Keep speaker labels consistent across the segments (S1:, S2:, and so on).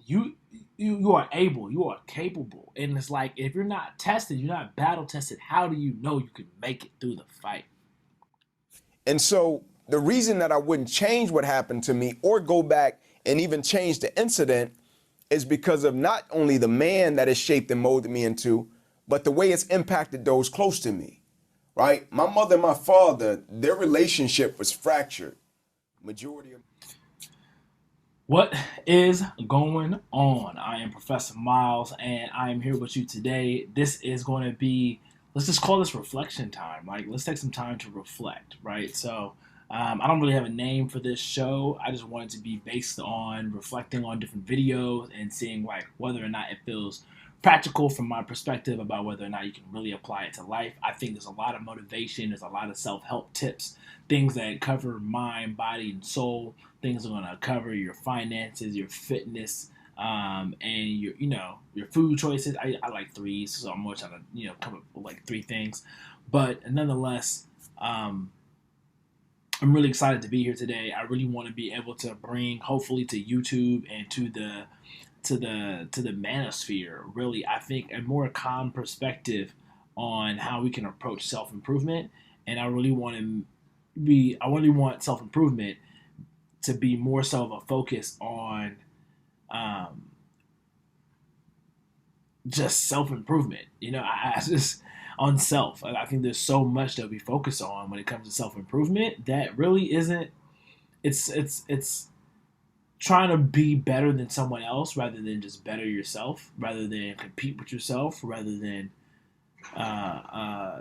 S1: you are able, you are capable, and it's like if you're not tested, you're not battle tested. How do you know you can make it through the fight?
S2: And so the reason that I wouldn't change what happened to me or go back and even change the incident is because of not only the man that it shaped and molded me into, but the way it's impacted those close to me, right? My mother and my father, their relationship was fractured. Majority of
S1: What is going on? I am Professor Miles, and I am here with you today. This is going to be, let's just call this reflection time. Like, let's take some time to reflect, right? So, I don't really have a name for this show. I just want it to be based on reflecting on different videos and seeing like whether or not it feels practical from my perspective about whether or not you can really apply it to life. I think there's a lot of motivation, there's a lot of self-help tips, things that cover mind, body, and soul. Things are going to cover your finances, your fitness, and your food choices. I like threes, so I'm more trying to come up with like three things, but nonetheless, I'm really excited to be here today. I really want to be able to bring, hopefully, to YouTube and to the manosphere. Really, I think a more calm perspective on how we can approach self improvement, and I really want self improvement to be more so of a focus on um, just self improvement. I just on self. I think there's so much that we focus on when it comes to self improvement that really isn't. It's trying to be better than someone else rather than just better yourself, rather than compete with yourself, rather than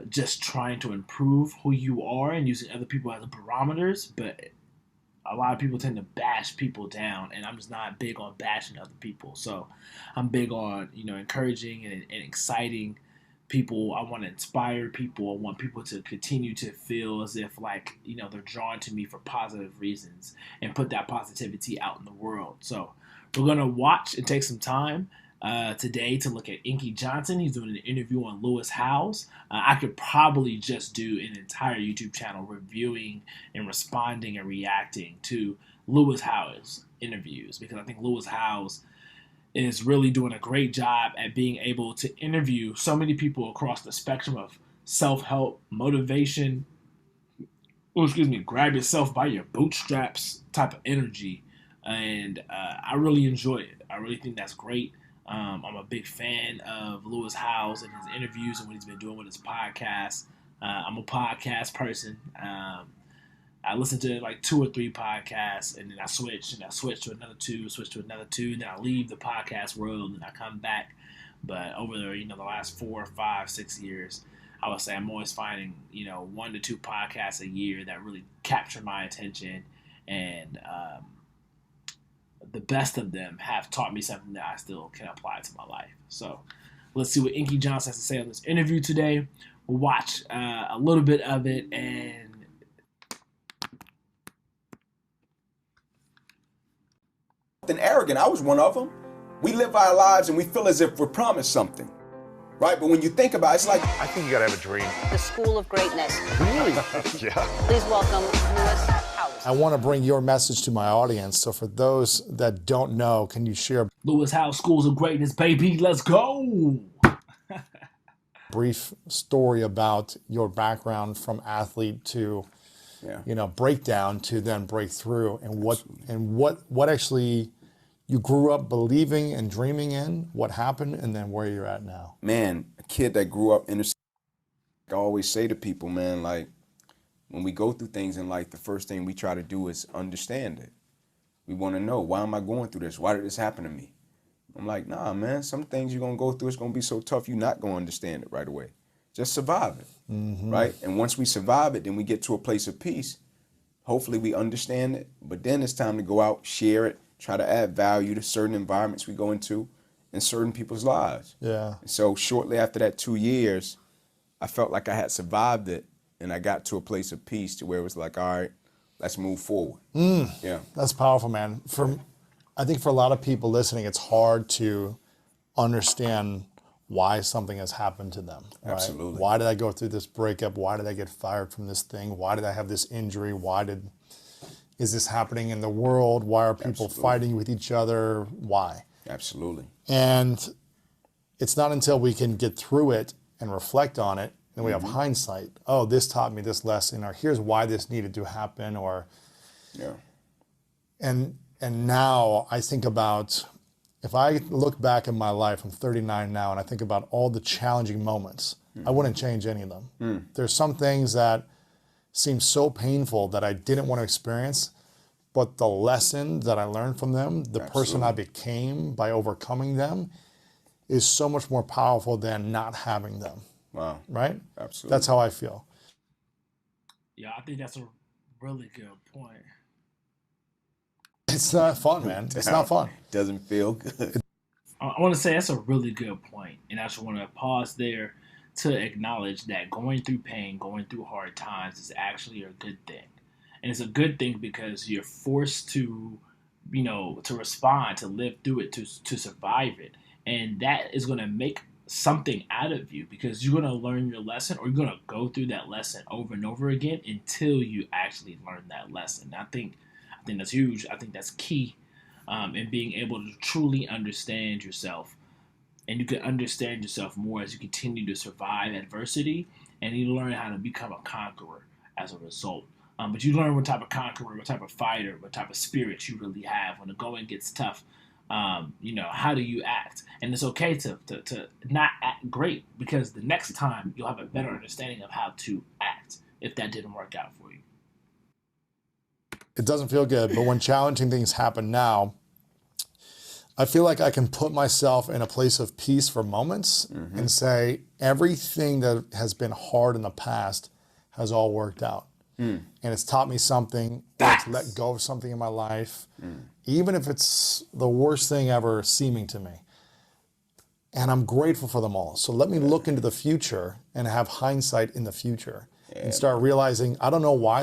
S1: just trying to improve who you are and using other people as barometers. But a lot of people tend to bash people down, and I'm just not big on bashing other people. So I'm big on encouraging and exciting people. I want to inspire people. I want people to continue to feel as if like they're drawn to me for positive reasons and put that positivity out in the world. So we're gonna watch and take some time today to look at Inky Johnson. He's doing an interview on Lewis Howes. I could probably just do an entire YouTube channel reviewing and responding and reacting to Lewis Howes interviews because I think Lewis Howes is really doing a great job at being able to interview so many people across the spectrum of self-help, motivation, grab yourself by your bootstraps type of energy. And I really enjoy it. I really think that's great. I'm a big fan of Lewis Howes and his interviews and what he's been doing with his podcast. I'm a podcast person. I listen to like two or three podcasts, and then I switch to another two, and then I leave the podcast world, and I come back. But over the last 4, 5, 6 years, I would say I'm always finding 1 to 2 podcasts a year that really capture my attention, and the best of them have taught me something that I still can apply to my life. So let's see what Inky Johnson has to say on this interview today. We'll watch a little bit of it and
S2: arrogant. I was one of them. We live our lives and we feel as if we're promised something, right? But when you think about it, it's like
S3: I think you gotta have a dream.
S4: The School of Greatness.
S3: Really? Yeah.
S4: Please welcome Lewis Howes.
S5: I want to bring your message to my audience. So for those that don't know, can you share a
S1: Lewis Howes Schools of Greatness, baby? Let's go.
S5: brief story about your background from athlete to breakdown to then breakthrough, and what actually you grew up believing and dreaming in, what happened, and then where you're at now?
S2: Man, a kid that grew up in the, I always say to people, man, like when we go through things in life, the first thing we try to do is understand it. We want to know, why am I going through this? Why did this happen to me? I'm like, nah, man, some things you're going to go through, it's going to be so tough, you're not going to understand it right away. Just survive it, right? And once we survive it, then we get to a place of peace. Hopefully we understand it, but then it's time to go out, share it, try to add value to certain environments we go into in certain people's lives.
S5: Yeah.
S2: So shortly after that 2 years, I felt like I had survived it, and I got to a place of peace to where it was like, all right, let's move forward. Yeah.
S5: That's powerful, man. I think for a lot of people listening, it's hard to understand why something has happened to them. Right?
S2: Absolutely.
S5: Why did I go through this breakup? Why did I get fired from this thing? Why did I have this injury? Is this happening in the world? Why are people fighting with each other? Why?
S2: Absolutely.
S5: And it's not until we can get through it and reflect on it and we have hindsight. Oh, this taught me this lesson, or here's why this needed to happen, or
S2: Yeah.
S5: and now I think about, if I look back in my life, I'm 39 now, and I think about all the challenging moments, I wouldn't change any of them. There's some things that seem so painful that I didn't want to experience, but the lesson that I learned from them, the person I became by overcoming them, is so much more powerful than not having them.
S2: Wow.
S5: Right?
S2: Absolutely.
S5: That's how I feel.
S1: Yeah, I think that's a really good point.
S5: It's not fun, man. It's not fun.
S2: Doesn't feel good.
S1: I want to say that's a really good point, and I just want to pause there to acknowledge that going through pain, going through hard times is actually a good thing. And it's a good thing because you're forced to, to respond, to live through it, to survive it. And that is going to make something out of you, because you're going to learn your lesson, or you're going to go through that lesson over and over again until you actually learn that lesson. I think that's huge. I think that's key in being able to truly understand yourself. And you can understand yourself more as you continue to survive adversity, and you learn how to become a conqueror as a result. But you learn what type of conqueror, what type of fighter, what type of spirit you really have when the going gets tough. How do you act? And it's okay to not act great, because the next time you'll have a better understanding of how to act if that didn't work out for you.
S5: It doesn't feel good, but when challenging things happen now, I feel like I can put myself in a place of peace for moments and say, everything that has been hard in the past has all worked out. And it's taught me something, or it's let go of something in my life, even if it's the worst thing ever seeming to me. And I'm grateful for them all. So let me look into the future and have hindsight in the future and start realizing, I don't know why